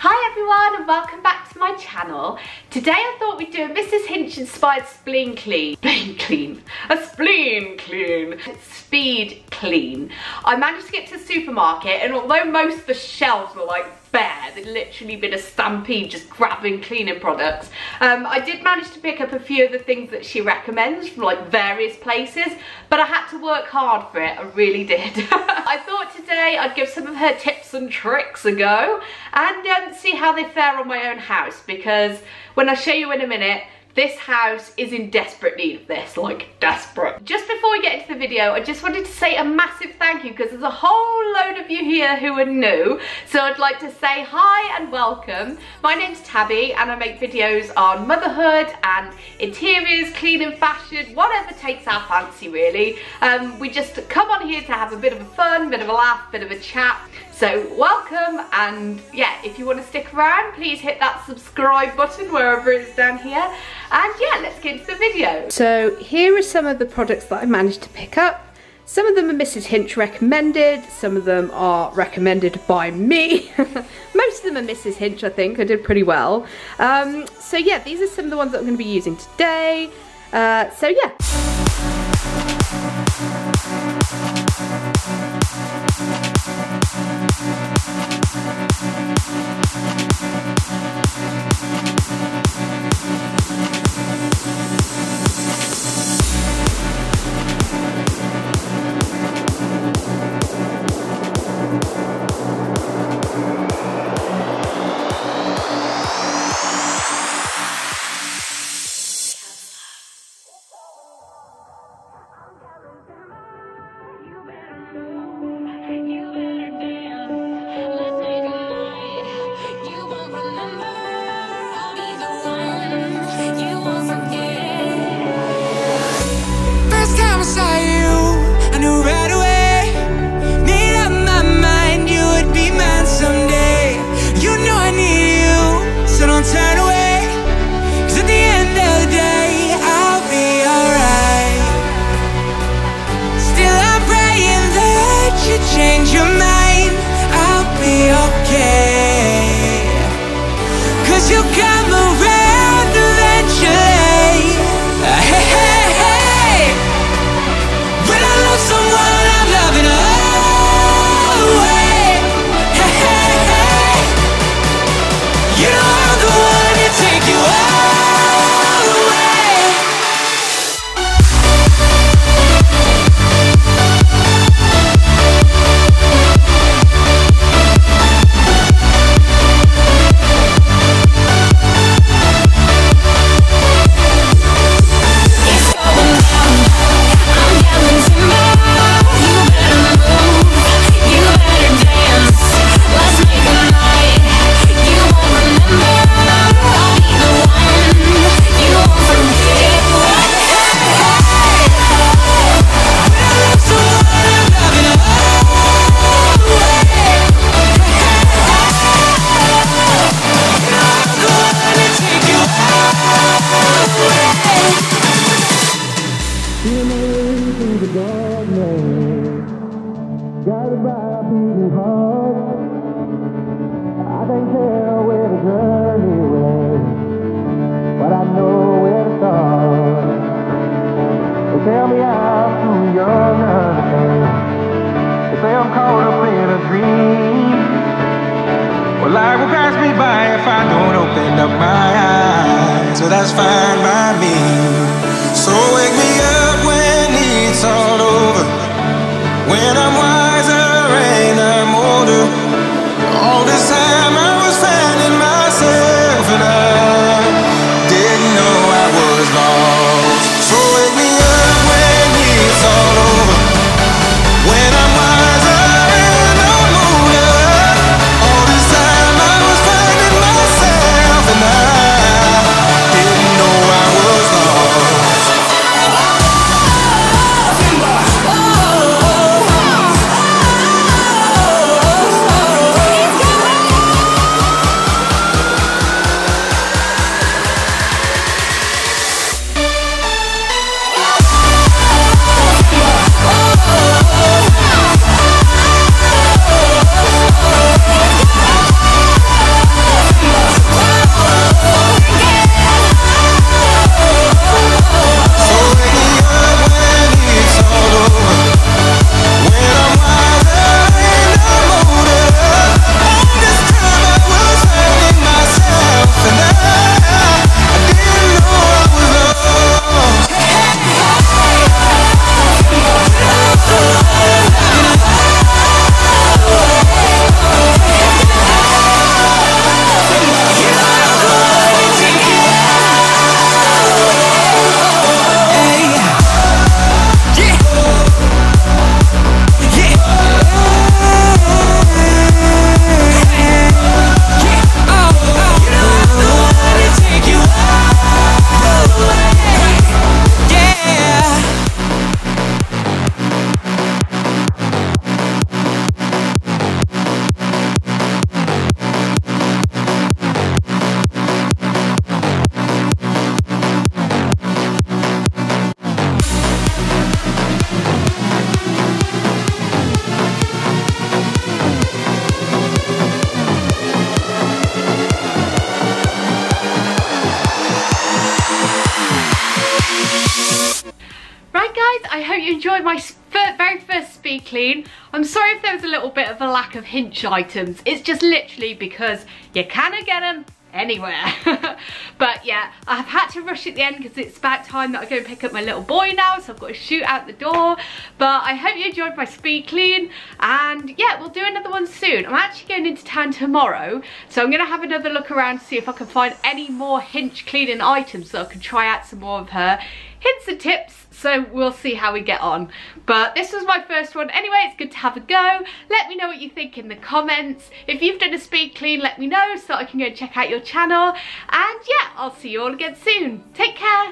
Hi everyone and welcome back to my channel. Today I thought we'd do a Mrs Hinch inspired spleen clean. A spleen clean. Speed clean. I managed to get to the supermarket and although most of the shelves were like bare, there'd literally been a stampede just grabbing cleaning products. I did manage to pick up a few of the things that she recommends from like various places, but I had to work hard for it, I really did. I thought today I'd give some of her tips and tricks a go and see how they fare on my own house, because when I show you in a minute, this house is in desperate need of this, like desperate. Just before we get into the video, I just wanted to say a massive thank you because there's a whole load of you here who are new. So I'd like to say hi and welcome. My name's Tabby and I make videos on motherhood and interiors, cleaning, fashion, whatever takes our fancy really. We just come on here to have a bit of a fun, bit of a laugh, bit of a chat. So welcome, and yeah, if you want to stick around, please hit that subscribe button wherever it is down here. And yeah, let's get into the video. So here are some of the products that I managed to pick up. Some of them are Mrs Hinch recommended, some of them are recommended by me. Most of them are Mrs Hinch, I think. I did pretty well. So yeah, these are some of the ones that I'm going to be using today. So yeah. Change your mind, I'll be okay. 'Cause you'll come around eventually. Hey, hey, hey. When I love someone, I'm loving always. Hey, hey, hey. You know I'm the one to take you away. Guided by a beating heart, I can't tell where the journey went, but I know where to start. They tell me I'm too young to understand. They say I'm caught up in a dream. Well, life will pass me by if I don't open up my eyes, so that's fine by me. So wake me up when it's all over, when I'm wiser and I'm older. All this time I was finding myself and I didn't know I was lost. So wake me up when it's all over, when I'm wiser and I'm older. All this time I was finding myself and I didn't know I was lost. I hope you enjoyed my very first speed clean. I'm sorry if there was a little bit of a lack of Hinch items. It's just literally because you cannot get them anywhere. But yeah, I've had to rush at the end because it's about time that I go and pick up my little boy now, so I've got to shoot out the door. But I hope you enjoyed my speed clean, and yeah, we'll do another one soon. I'm actually going into town tomorrow, so I'm going to have another look around to see if I can find any more Hinch cleaning items so I can try out some more of her hints and tips. So we'll see how we get on. But this was my first one anyway. It's good to have a go. Let me know what you think in the comments. If you've done a speed clean, let me know so I can go and check out your channel. And yeah, I'll see you all again soon. Take care.